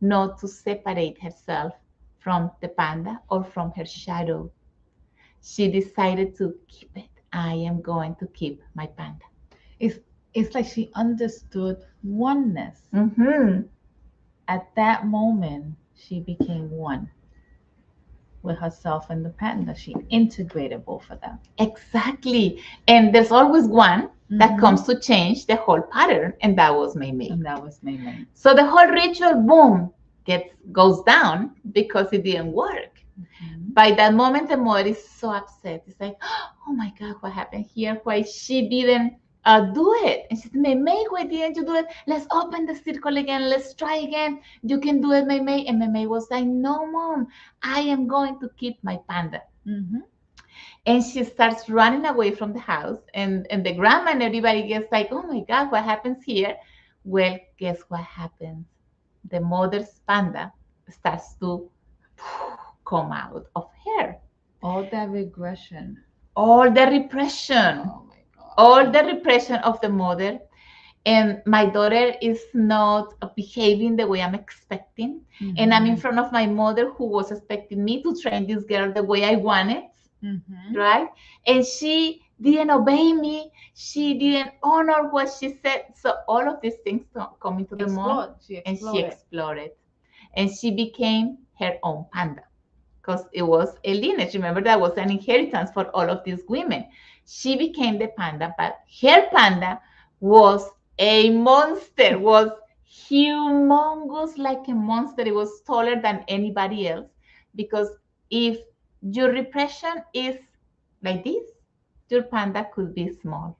not to separate herself from the panda or from her shadow. She decided to keep it. I am going to keep my panda. It's like she understood oneness. Mm-hmm. At that moment, she became one with herself and the panda. She integrated both of them. Exactly. And there's always one that comes to change the whole pattern, and that was Mei Mei. And that was Mei Mei. So the whole ritual, boom, goes down because it didn't work. By that moment, the mother is so upset. It's like, oh my God, what happened here? Why she didn't do it. And she said, May May, why didn't you do it? Let's open the circle again. Let's try again. You can do it, May May. And May May was like, no, Mom, I am going to keep my panda. Mm-hmm. And she starts running away from the house. And the grandma and everybody gets like, oh my God, what happens here? Well, guess what happens? The mother's panda starts to come out of her. All that regression. All the repression, Oh my God. all the repression of the mother. And my daughter is not behaving the way I'm expecting. And I'm in Mhm. front of my mother who was expecting me to train this girl the way I wanted, Mhm. right? And she didn't obey me. She didn't honor what she said. So all of these things come into the mom, Explode. She and she exploded. exploded. And she became her own panda because it was a lineage. Remember, that was an inheritance for all of these women. She became the panda, but her panda was a monster, was humongous like a monster. It was taller than anybody else because if your repression is like this, your panda could be small.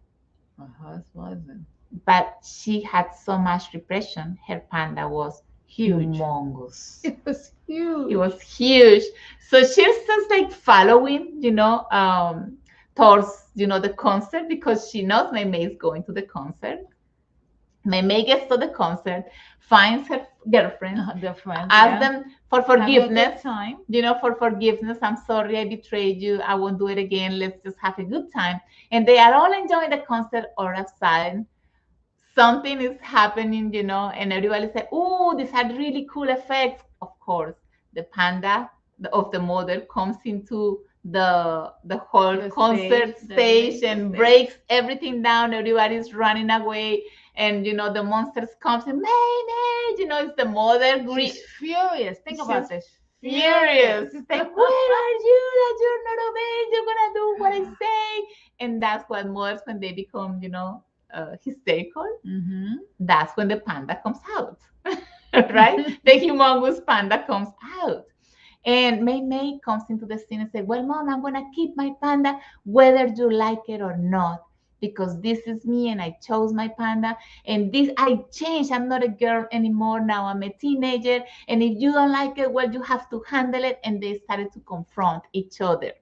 Hers wasn't. But she had so much repression, her panda was Huge. humongous. It was huge. It was huge. So she's just like following, towards, the concert because she knows May May is going to the concert. May May gets to the concert, finds her girlfriend, Their friends. asks Yeah. them for Having a good forgiveness. time. For forgiveness. I'm sorry I betrayed you. I won't do it again. Let's just have a good time. And they are all enjoying the concert. All of a sudden, something is happening, and everybody said, oh, this had really cool effects. Of course, the panda of the mother comes into the whole The concert stage, stage the and stage. breaks everything down. Everybody's running away. And the monsters comes and May, it's the mother She's furious. Think about She's this. furious. It's like, where are you that you're not obeying? You're gonna do what I say. And that's what mothers, when they become, hysterical, Mm-hmm. that's when the panda comes out, right? The humongous panda comes out. And May May comes into the scene and says, well, Mom, I'm going to keep my panda whether you like it or not, because this is me and I chose my panda. And this, I changed. I'm not a girl anymore. Now I'm a teenager. And if you don't like it, well, you have to handle it. And they started to confront each other.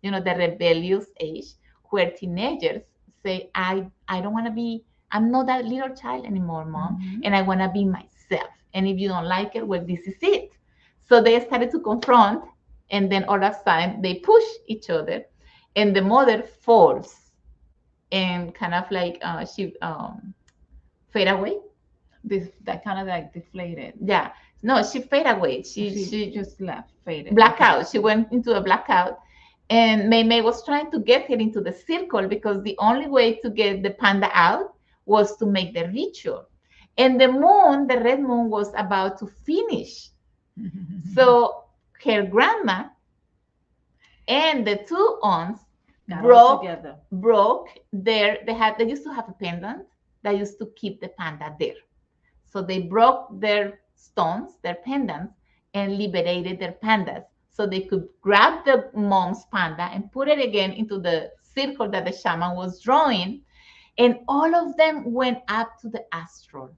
The rebellious age where teenagers say, I don't want to be, I'm not that little child anymore, Mom, Mhm. and I want to be myself. And if you don't like it, well, this is it. So they started to confront, and then all of a sudden they push each other, and the mother falls and kind of like she fade away. This that kind of like deflated. Yeah, no, she fade away. She just left, faded. blackout. She went into a blackout. And May May was trying to get her into the circle because the only way to get the panda out was to make the ritual. And the moon, the red moon, was about to finish. So her grandma and the two aunts got all broke together. they used to have a pendant that used to keep the panda there. So they broke their stones, their pendants, and liberated their pandas. So they could grab the mom's panda and put it again into the circle that the shaman was drawing. And all of them went up to the astral.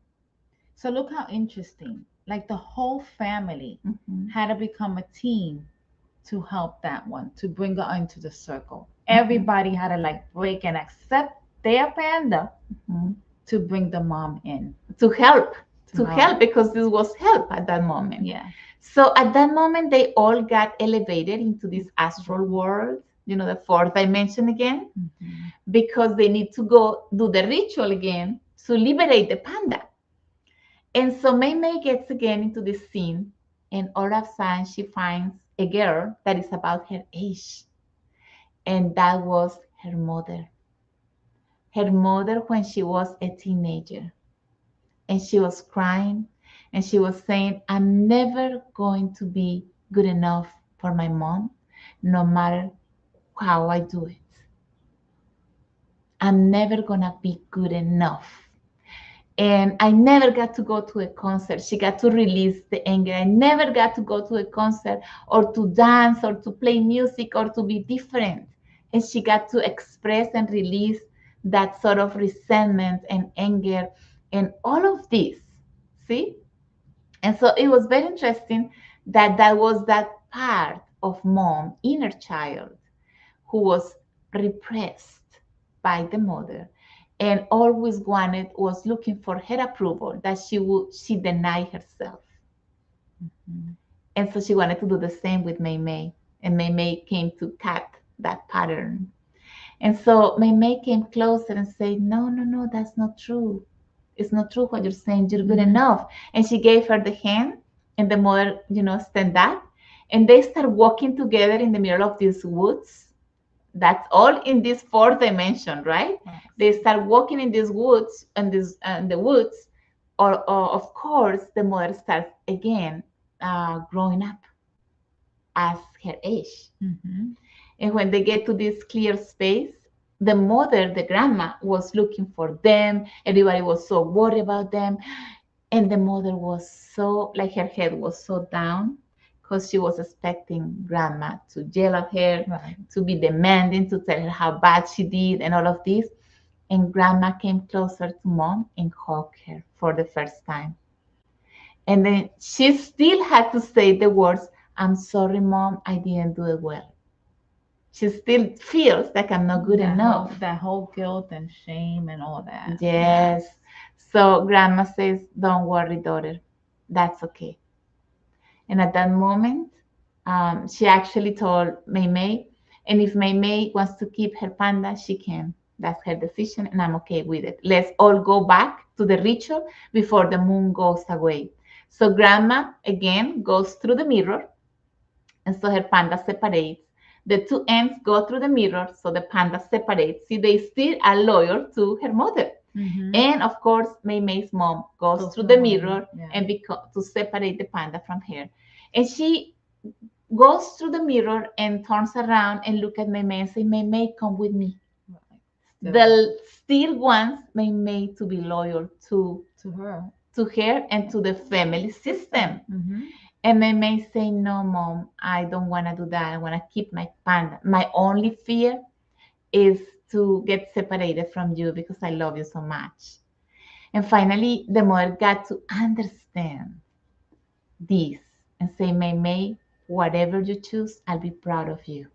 So look how interesting. Like the whole family Mhm. had to become a team to help that one, to bring her into the circle. Mhm. Everybody had to like break and accept their panda Mhm. to bring the mom in. To help. To help, because this was help at that moment. Yeah. So at that moment, they all got elevated into this astral world, the fourth dimension again, Mhm. because they need to go do the ritual again to liberate the panda. And so May May gets again into this scene, and all of a sudden she finds a girl that is about her age. And that was her mother. Her mother when she was a teenager. And she was crying and she was saying, I'm never going to be good enough for my mom, no matter how I do it. I'm never going to be good enough. And I never got to go to a concert. She got to release the anger. I never got to go to a concert or to dance or to play music or to be different. And she got to express and release that sort of resentment and anger and all of this. See? And so it was very interesting that that was that part of mom, inner child, who was repressed by the mother and always wanted, was looking for her approval, that she denied herself. Mhm. And so she wanted to do the same with Mei Mei. And Mei Mei came to cut that pattern. And so Mei Mei came closer and said, no, no, no, that's not true. It's not true what you're saying. You're good Mhm. enough. And she gave her the hand, and the mother, stand up. And they start walking together in the middle of these woods. That's all in this fourth dimension, right? Right. They start walking in these woods, and the woods, or of course, the mother starts again growing up as her age. Mhm. And when they get to this clear space, the mother, the grandma, was looking for them. Everybody was so worried about them. And the mother was so, like, her head was so down because she was expecting grandma to yell at her, Right. to be demanding, to tell her how bad she did, and all of this. And grandma came closer to mom and hugged her for the first time. And then she still had to say the words, I'm sorry, mom, I didn't do it well. She still feels like I'm not good enough. That whole guilt and shame and all that. Yeah. Yes. So grandma says, don't worry, daughter. That's okay. And at that moment, she actually told Mei Mei, and if Mei Mei wants to keep her panda, she can. That's her decision, and I'm okay with it. Let's all go back to the ritual before the moon goes away. So grandma again goes through the mirror, and so her panda separates. The two ends go through the mirror, so the panda separates. See, they still are loyal to her mother. Mhm. And of course, Mei Mei's mom goes Goes through through the her. mirror Yeah. and to separate the panda from her. And she goes through the mirror and turns around and look at Mei Mei and say, Mei Mei, come with me. Right. The still wants Mei Mei to be loyal To her. to her and to the family system. Mhm. And Mei Mei say, no, mom, I don't want to do that. I want to keep my panda. My only fear is to get separated from you because I love you so much. And finally, the mother got to understand this and say, Mei Mei, whatever you choose, I'll be proud of you.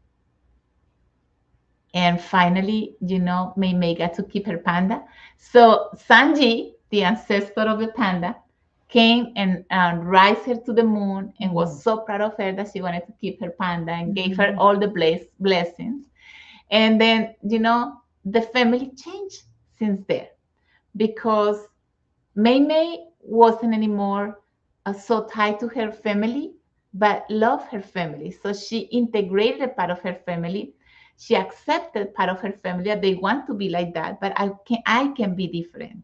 And finally, Mei Mei got to keep her panda. So Sanji, the ancestor of the panda, came and raised her to the moon and was so proud of her that she wanted to keep her panda and gave her all the blessings. And then, the family changed since there because Mei Mei wasn't anymore so tied to her family, but loved her family. So she integrated a part of her family. She accepted part of her family that they want to be like that, but I can be different.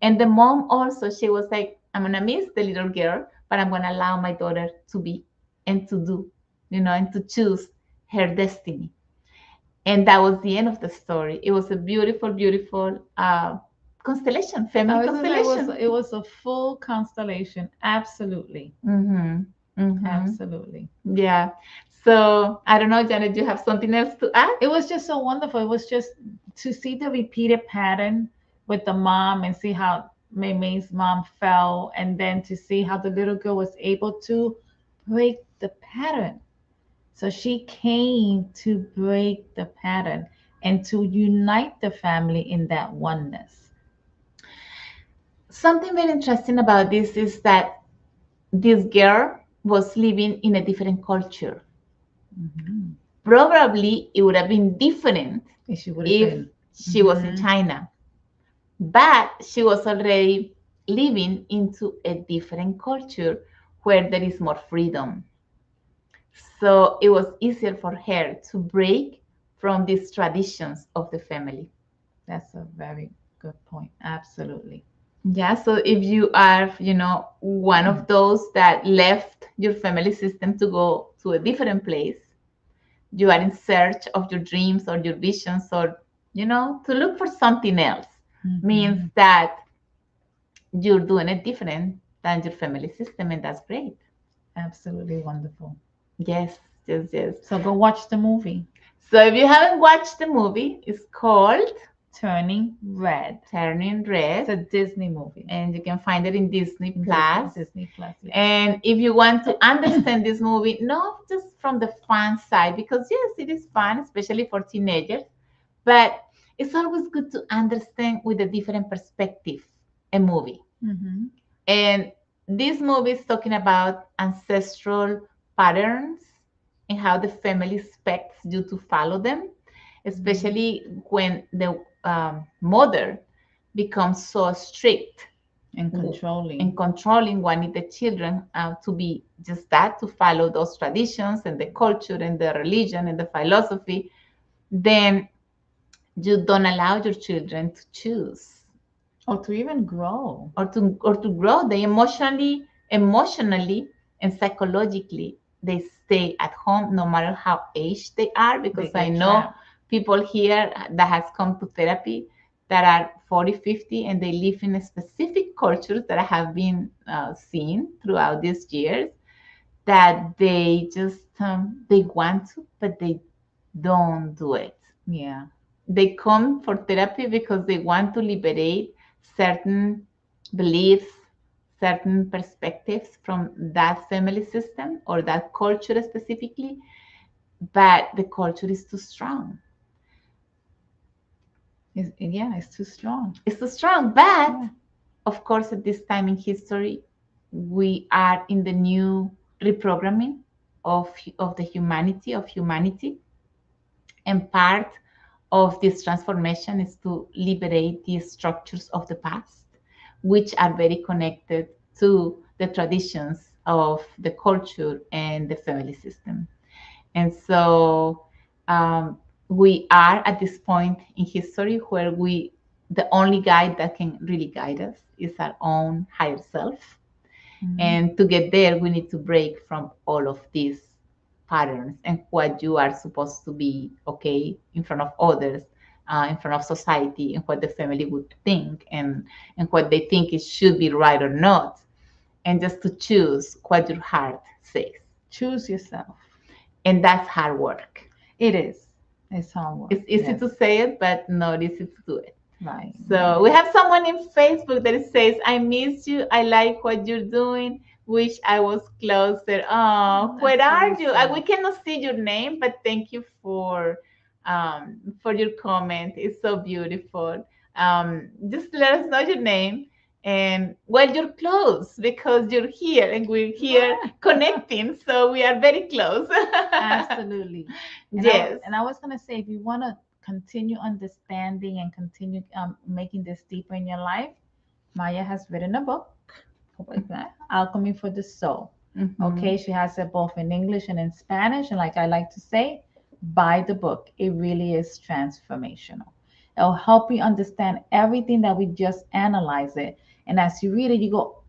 And the mom also, she was like, I'm gonna miss the little girl, but I'm gonna allow my daughter to be and to do, and to choose her destiny. And that was the end of the story. It was a beautiful, beautiful constellation, I family was gonna say constellation. it was a full constellation. Absolutely. Mm-hmm. Mm-hmm. Absolutely. Yeah. So I don't know, Janet, do you have something else to add? It was just so wonderful. It was just to see the repeated pattern with the mom and see how Mei Mei's mom fell, and then to see how the little girl was able to break the pattern. So she came to break the pattern and to unite the family in that oneness. Something very interesting about this is that this girl was living in a different culture. Mhm. Probably it would have been different And she would have if been. she was in China, but she was already living into a different culture where there is more freedom. So it was easier for her to break from these traditions of the family. That's a very good point. Absolutely. Yeah, so if you are, one of those that left your family system to go to a different place, you are in search of your dreams or your visions, or, to look for something else, means Mhm. that you're doing it different than your family system, and that's great. Absolutely wonderful. Yes, yes, yes. So go watch the movie. So if you haven't watched the movie, it's called Turning Red. Turning It's Red, a Disney movie. and you can find it in Disney In Plus. Disney Plus, yeah. And if you want to understand this movie, not just from the fun side, because yes, it is fun, especially for teenagers, but it's always good to understand with a different perspective a movie. Mm-hmm. And this movie is talking about ancestral patterns and how the family expects you to follow them, especially when the mother becomes so strict And and controlling. controlling, wanting the children to be just that, to follow those traditions and the culture and the religion and the philosophy, then you don't allow your children to choose Or to even grow. or to grow. They emotionally and psychologically they stay at home no matter how aged they are, because They I get know trapped. people here that has come to therapy that are 40, 50, and they live in a specific cultures that have been seen throughout these years, that they just they want to, but they don't do it. Yeah. They come for therapy because they want to liberate certain beliefs, certain perspectives from that family system or that culture specifically, but the culture is too strong. It's too strong. It's too strong. But Yeah. of course, at this time in history, we are in the new reprogramming of the humanity, and part of this transformation is to liberate the structures of the past, which are very connected to the traditions of the culture and the family system. And so we are at this point in history where the only guide that can really guide us is our own higher self. Mhm. And to get there, we need to break from all of these patterns and what you are supposed to be okay in front of others, in front of society, and what the family would think, and what they think it should be right or not, and just to choose what your heart says. Choose yourself. And that's hard work. It is. It's hard work. It's easy Yes. to say it, but not easy to do it. Right. So we have someone in Facebook that says, "I miss you. I like what you're doing. Wish I was closer." Oh, where That's are very you? sweet. We cannot see your name, but thank you for your comment. It's so beautiful. Just let us know your name. And well, you're close because you're here and we're here connecting. So we are very close. Absolutely. Yes. And I was gonna say, if you want to continue understanding and continue making this deeper in your life, Maya has written a book. Like that, Alchemy for the Soul. Mhm. Okay, she has it both in English and in Spanish. And like I like to say, buy the book. It really is transformational. It'll help you understand everything that we just analyze it. And as you read it, you go,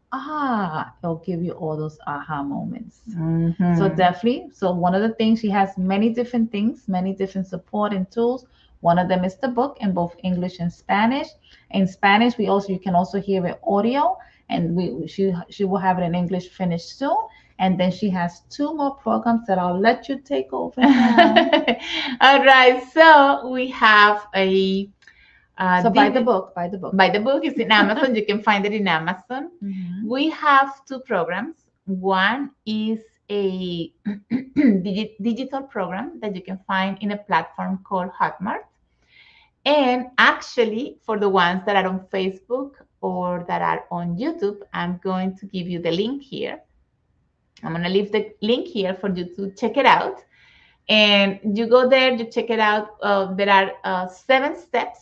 it'll give you all those aha moments. Mhm. So definitely. So one of the things, she has many different things, many different support and tools. One of them is the book in both English and Spanish. In Spanish, you can also hear it audio, and she will have it in English finished soon. And then she has two more programs that I'll let you take over now. All right. So we have a So buy the book. Buy the book. Buy the book. It's in Amazon. You can find it in Amazon. Mhm. We have two programs. One is a digital program that you can find in a platform called Hotmart. And actually, for the ones that are on Facebook or that are on YouTube, I'm going to give you the link here. I'm going to leave the link here for you to check it out. And you go there, you check it out. There are 7 steps,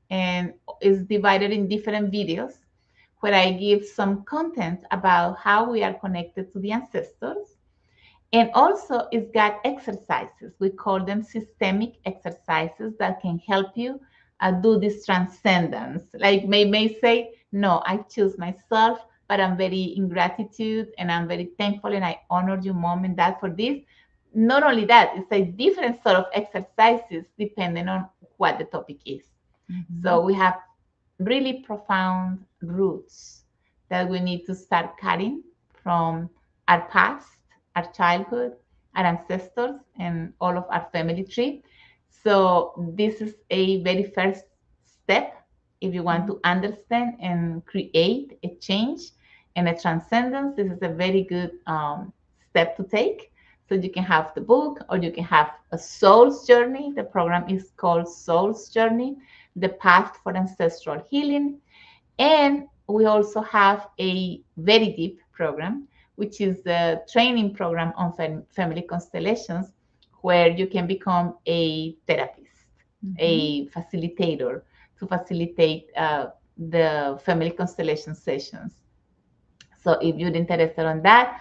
and it's divided in different videos where I give some content about how we are connected to the ancestors. And also, it's got exercises. We call them systemic exercises that can help you do this transcendence. Like may say, no, I choose myself, but I'm very in gratitude and I'm very thankful and I honor you, mom and dad, for this. Not only that, it's a different sort of exercises depending on what the topic is. Mhm. So we have really profound roots that we need to start cutting from our past, our childhood, our ancestors, and all of our family tree. So this is a very first step if you want to understand and create a change and a transcendence. This is a very good step to take. So you can have the book, or you can have a soul's journey. The program is called Soul's Journey, the path for ancestral healing. And we also have a very deep program, which is the training program on family constellations, where you can become a therapist, a facilitator, to facilitate the family constellation sessions. So if you're interested on that,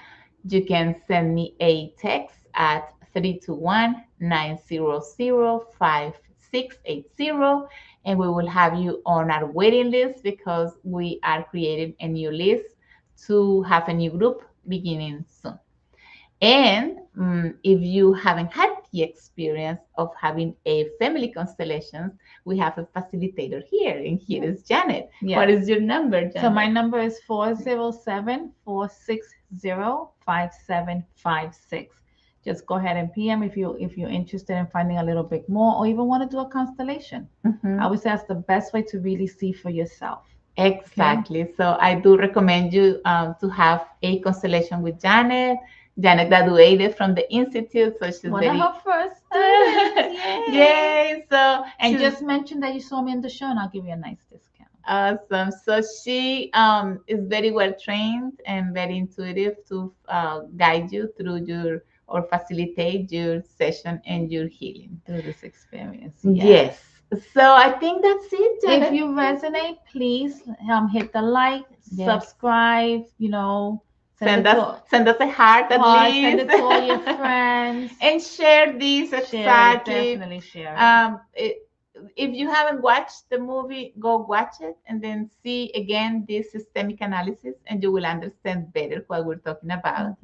you can send me a text at 321-900-5680, and we will have you on our waiting list, because we are creating a new list to have a new group beginning soon. And if you haven't had the experience of having a family constellations, we have a facilitator here, and here is Janet. What is your number, Janet? So my number is 407-460-5756. Just go ahead and PM if you're interested in finding a little bit more, or even want to do a constellation. I would say that's the best way to really see for yourself. Exactly. Okay. So I do recommend you to have a constellation with Janet. Janet graduated from the institute, so she's one of her first students. Yay! So and just mention that you saw me in the show, and I'll give you a nice discount. Awesome. So she is very well trained and very intuitive to guide you through your, or facilitate your session and your healing through this experience. Yes. So I think that's it, Janet. If you resonate, please hit the like, subscribe, Send us a heart at least. Send it to all your friends. And share this. Exactly. Definitely share it. If you haven't watched the movie, go watch it and then see again this systemic analysis, and you will understand better what we're talking about.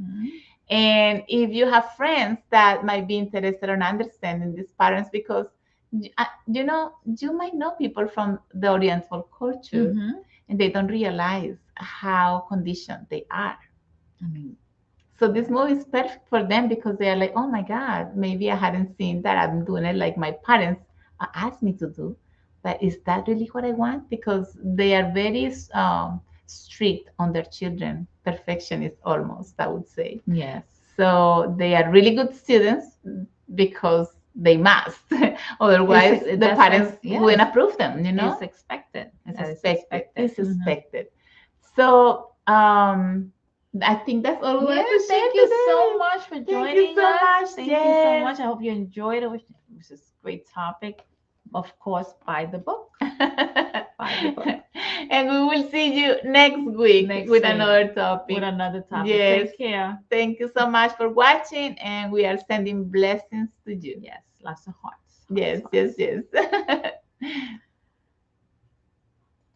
And if you have friends that might be interested in understanding these patterns, because you might know people from the Oriental culture, and they don't realize how conditioned they are. So this movie is perfect for them, because they are like, oh my God, maybe I hadn't seen that. I'm doing it like my parents asked me to do. But is that really what I want? Because they are very strict on their children, perfectionist almost, I would say. Yes. So they are really good students because they must. Otherwise, the parents wouldn't approve them, It's expected. It's expected. So I think that's all we want to say. Thank you so much for joining us. Thank you so much. I hope you enjoyed it. It was a great topic. Of course, buy the book. Buy the book. And we will see you next week with another topic. Yes. Take care. Thank you so much for watching, and we are sending blessings to you. Yes, lots of hearts. Yes.